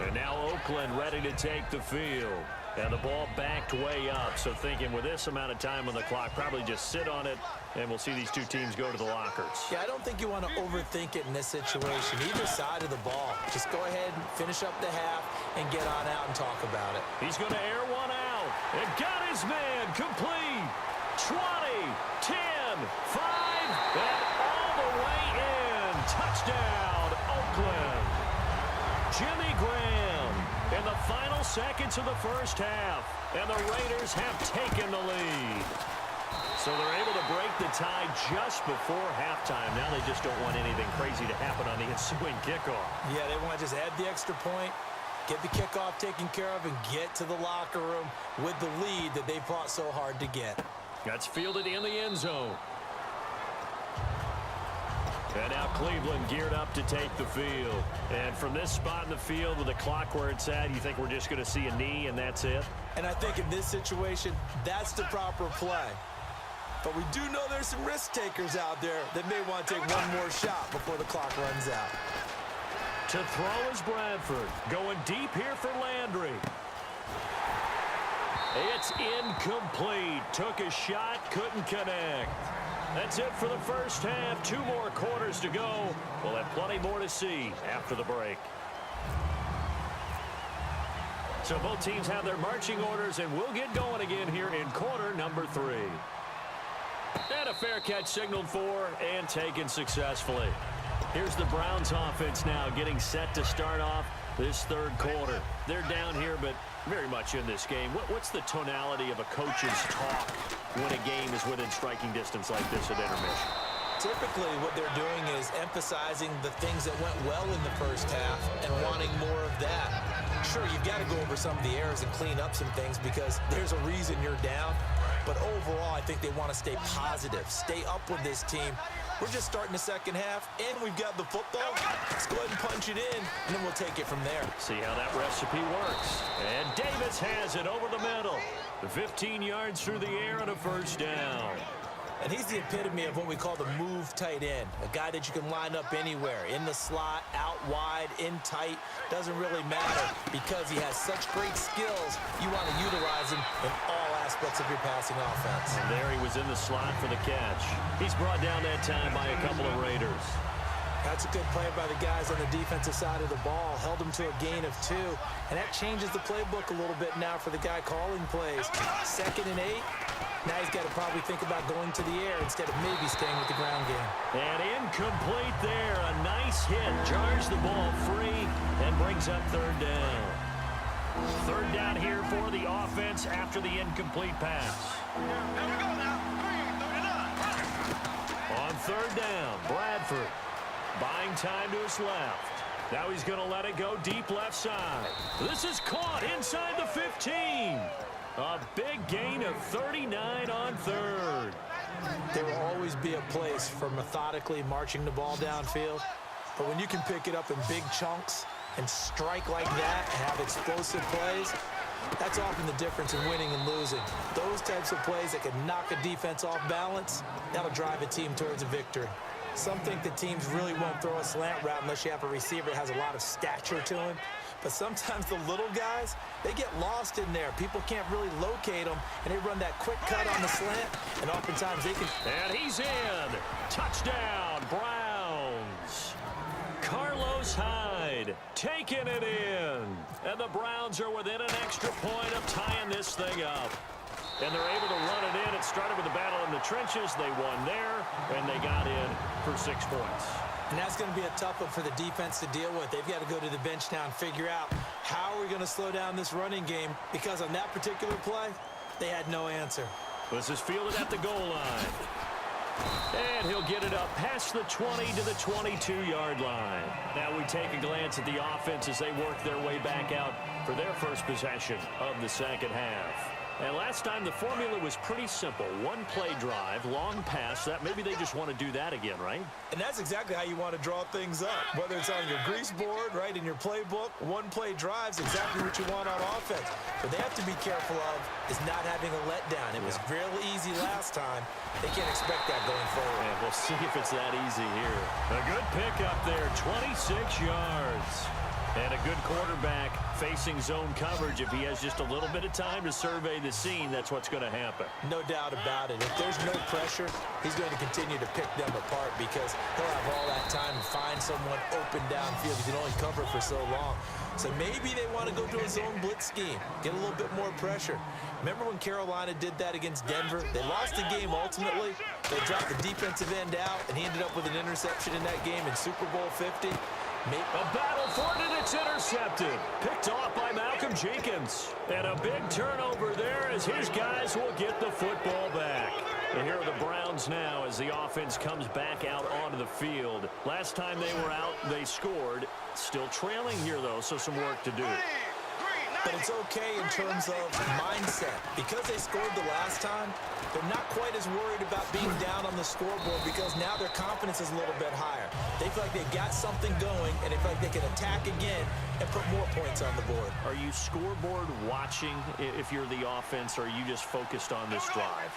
And now Oakland ready to take the field. And the ball backed way up. So thinking with this amount of time on the clock, probably just sit on it, and we'll see these two teams go to the lockers. Yeah, I don't think you want to overthink it in this situation. Either side of the ball. Just go ahead and finish up the half and get on out and talk about it. He's going to air one out. And got his man complete. 20, 10, 5, and all the way in. Touchdown, Oakland. Jimmy Graham in the final seconds of the first half. And the Raiders have taken the lead. So they're able to break the tie just before halftime. Now they just don't want anything crazy to happen on the ensuing kickoff. Yeah, they want to just add the extra point, get the kickoff taken care of, and get to the locker room with the lead that they fought so hard to get. That's fielded in the end zone. And now Cleveland geared up to take the field. And from this spot in the field with the clock where it's at, you think we're just going to see a knee and that's it? And I think in this situation, that's the proper play. But we do know there's some risk takers out there that may want to take one more shot before the clock runs out. To throw is Bradford. Going deep here for Landry. It's incomplete. Took a shot, couldn't connect. That's it for the first half. 2 more quarters to go. We'll have plenty more to see after the break. So both teams have their marching orders, and we'll get going again here in quarter number 3. And a fair catch signaled for and taken successfully. Here's the Browns offense now getting set to start off this third quarter. They're down here, but very much in this game. What's the tonality of a coach's talk when a game is within striking distance like this at intermission? Typically, what they're doing is emphasizing the things that went well in the first half and wanting more of that. Sure, you've got to go over some of the errors and clean up some things because there's a reason you're down. But overall, I think they want to stay positive, stay up with this team. We're just starting the second half, and we've got the football. Let's go ahead and punch it in, and then we'll take it from there. See how that recipe works. And Davis has it over the middle. 15 yards through the air and a first down. And he's the epitome of what we call the move tight end, a guy that you can line up anywhere, in the slot, out wide, in tight, doesn't really matter because he has such great skills. You want to utilize him in all aspects of your passing offense. And there he was in the slot for the catch. He's brought down that time by a couple of Raiders. That's a good play by the guys on the defensive side of the ball. Held him to a gain of 2. And that changes the playbook a little bit now for the guy calling plays. 2nd and 8. Now he's got to probably think about going to the air instead of maybe staying with the ground game. And incomplete there. A nice hit. Jars the ball free and brings up third down. Third down here for the offense after the incomplete pass. Here we go now. 3, 39. On third down, Bradford buying time to his left. Now he's going to let it go deep left side. This is caught inside the 15. A big gain of 39 on third. There will always be a place for methodically marching the ball downfield. But when you can pick it up in big chunks and strike like that and have explosive plays, that's often the difference in winning and losing. Those types of plays that can knock a defense off balance, that'll drive a team towards a victory. Some think that teams really won't throw a slant route unless you have a receiver that has a lot of stature to him. But sometimes the little guys, they get lost in there. People can't really locate them, and they run that quick cut on the slant, and oftentimes they can... And he's in. Touchdown, Browns. Carlos Hyde taking it in. And the Browns are within an extra point of tying this thing up. And they're able to run it in. It started with a battle in the trenches. They won there, and they got in for 6 points. And that's going to be a tough one for the defense to deal with. They've got to go to the bench now and figure out how are we going to slow down this running game, because on that particular play, they had no answer. This is fielded at the goal line. And he'll get it up past the 20 to the 22-yard line. Now we take a glance at the offense as they work their way back out for their first possession of the second half. And last time the formula was pretty simple. One play drive, long pass. That maybe they just want to do that again, right? And that's exactly how you want to draw things up. Whether it's on your grease board, right, in your playbook, one play drive's exactly what you want on offense. What they have to be careful of is not having a letdown. It was real easy last time. They can't expect that going forward. And we'll see if it's that easy here. A good pickup there, 26 yards. And a good quarterback facing zone coverage. If he has just a little bit of time to survey the scene, that's what's going to happen. No doubt about it. If there's no pressure, he's going to continue to pick them apart because he'll have all that time to find someone open downfield. He can only cover for so long. So maybe they want to go to a zone blitz scheme, get a little bit more pressure. Remember when Carolina did that against Denver? They lost the game ultimately. They dropped the defensive end out, and he ended up with an interception in that game in Super Bowl 50. A battle for it, and it's intercepted. Picked off by Malcolm Jenkins. And a big turnover there as his guys will get the football back. And here are the Browns now as the offense comes back out onto the field. Last time they were out, they scored. Still trailing here, though, so some work to do. But it's okay in terms of mindset. Because they scored the last time, they're not quite as worried about being down on the scoreboard because now their confidence is a little bit higher. They feel like they've got something going, and they feel like they can attack again and put more points on the board. Are you scoreboard watching if you're the offense, or are you just focused on this drive?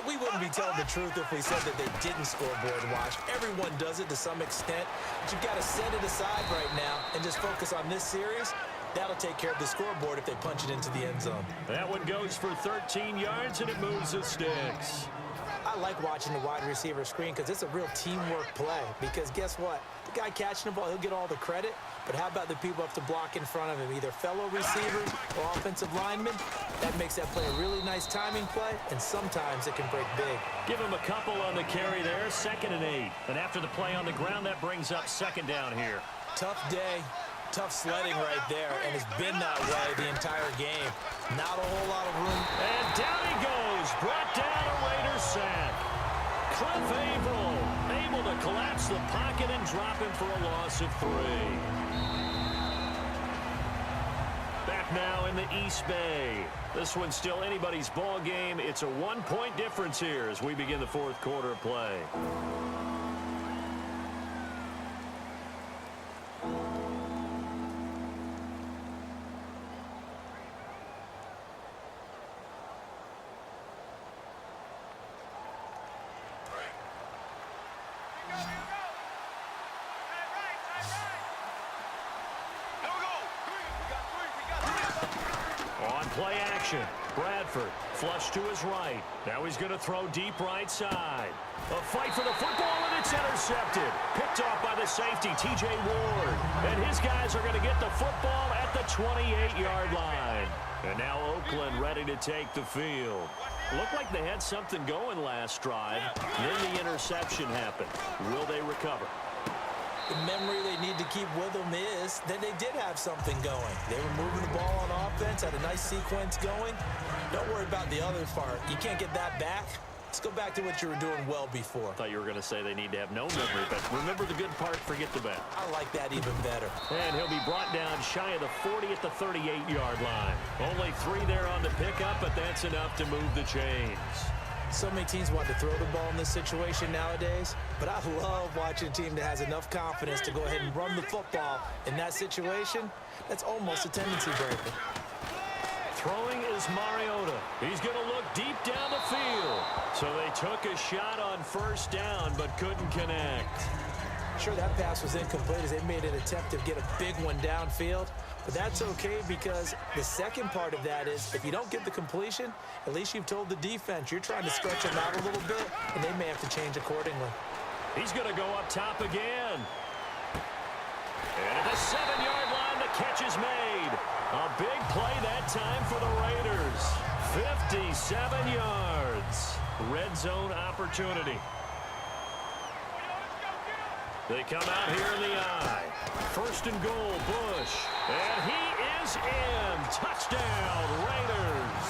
We wouldn't be telling the truth if we said that they didn't scoreboard watch. Everyone does it to some extent. But you've got to set it aside right now and just focus on this series. That'll take care of the scoreboard if they punch it into the end zone. That one goes for 13 yards, and it moves the sticks. I like watching the wide receiver screen because it's a real teamwork play. Because guess what? The guy catching the ball, he'll get all the credit. But how about the people have to block in front of him, either fellow receivers or offensive linemen? That makes that play a really nice timing play, and sometimes it can break big. Give him a couple on the carry there, 2nd and 8. And after the play on the ground, that brings up 2nd down here. Tough day. Tough sledding right there, and it's been that way the entire game. Not a whole lot of room. And down he goes. Brought down a Raiders sack. Cliff Averill able to collapse the pocket and drop him for a loss of 3. Back now in the East Bay. This one's still anybody's ball game. It's a 1-point difference here as we begin the 4th quarter of play. Play action. Bradford flush to his right. Now he's going to throw deep right side. A fight for the football, and it's intercepted. Picked off by the safety, T.J. Ward. And his guys are going to get the football at the 28-yard line. And now Oakland ready to take the field. Looked like they had something going last drive. Then the interception happened. Will they recover? The memory they need to keep with them is that they did have something going. They were moving the ball on offense, had a nice sequence going. Don't worry about the other part. You can't get that back. Let's go back to what you were doing well before. I thought you were going to say they need to have no memory, but remember the good part, forget the bad. I like that even better. And he'll be brought down shy of the 40 at the 38-yard line. Only 3 there on the pickup, but that's enough to move the chains. So many teams want to throw the ball in this situation nowadays, but I love watching a team that has enough confidence to go ahead and run the football in that situation. That's almost a tendency breaker. Throwing is Mariota. He's going to look deep down the field. So they took a shot on 1st down, but couldn't connect. Sure, that pass was incomplete as they made an attempt to get a big one downfield. But that's okay because the second part of that is if you don't get the completion, at least you've told the defense you're trying to stretch them out a little bit, and they may have to change accordingly. He's going to go up top again. And at the 7-yard line, the catch is made. A big play that time for the Raiders. 57 yards. Red zone opportunity. They come out here in the eye. 1st and goal, Bush. And he is in. Touchdown, Raiders.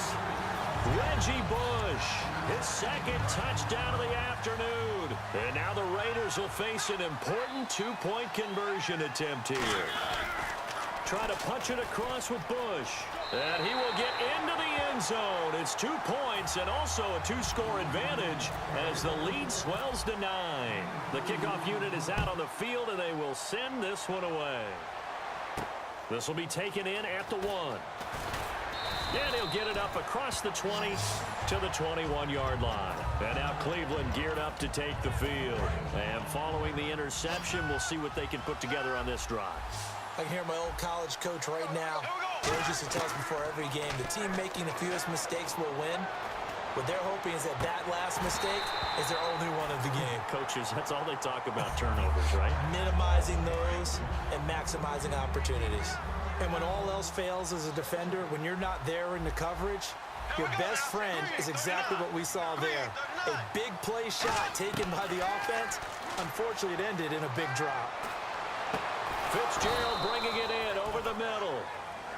Reggie Bush, his 2nd touchdown of the afternoon. And now the Raiders will face an important 2-point conversion attempt here. Try to punch it across with Bush. And he will get into the end zone. It's 2 points and also a 2-score advantage as the lead swells to 9. The kickoff unit is out on the field, and they will send this one away. This will be taken in at the 1. And he'll get it up across the 20 to the 21-yard line. And now Cleveland geared up to take the field. And following the interception, we'll see what they can put together on this drive. I can hear my old college coach right now. He always used to tell us before every game, the team making the fewest mistakes will win. What they're hoping is that that last mistake is their only one of the game. Coaches, that's all they talk about, turnovers, right? Minimizing those and maximizing opportunities. And when all else fails as a defender, when you're not there in the coverage, your best friend is exactly what we saw there. A big play shot taken by the offense. Unfortunately, it ended in a big drop. Fitzgerald bringing it in over the middle.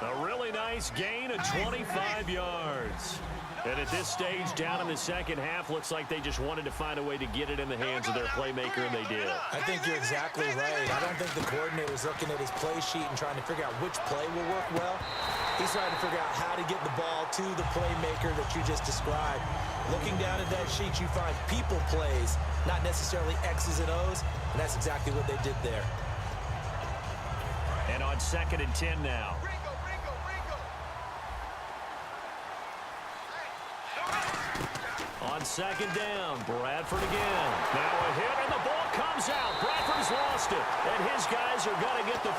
A really nice gain of 25 yards. And at this stage, down in the second half, looks like they just wanted to find a way to get it in the hands of their playmaker, and they did. I think you're exactly right. I don't think the coordinator's looking at his play sheet and trying to figure out which play will work well. He's trying to figure out how to get the ball to the playmaker that you just described. Looking down at that sheet, you find people plays, not necessarily X's and O's, and that's exactly what they did there. And on 2nd and 10 now. On 2nd down, Bradford again. Now a hit, and the ball comes out. Bradford's lost it, and his guys are going to get the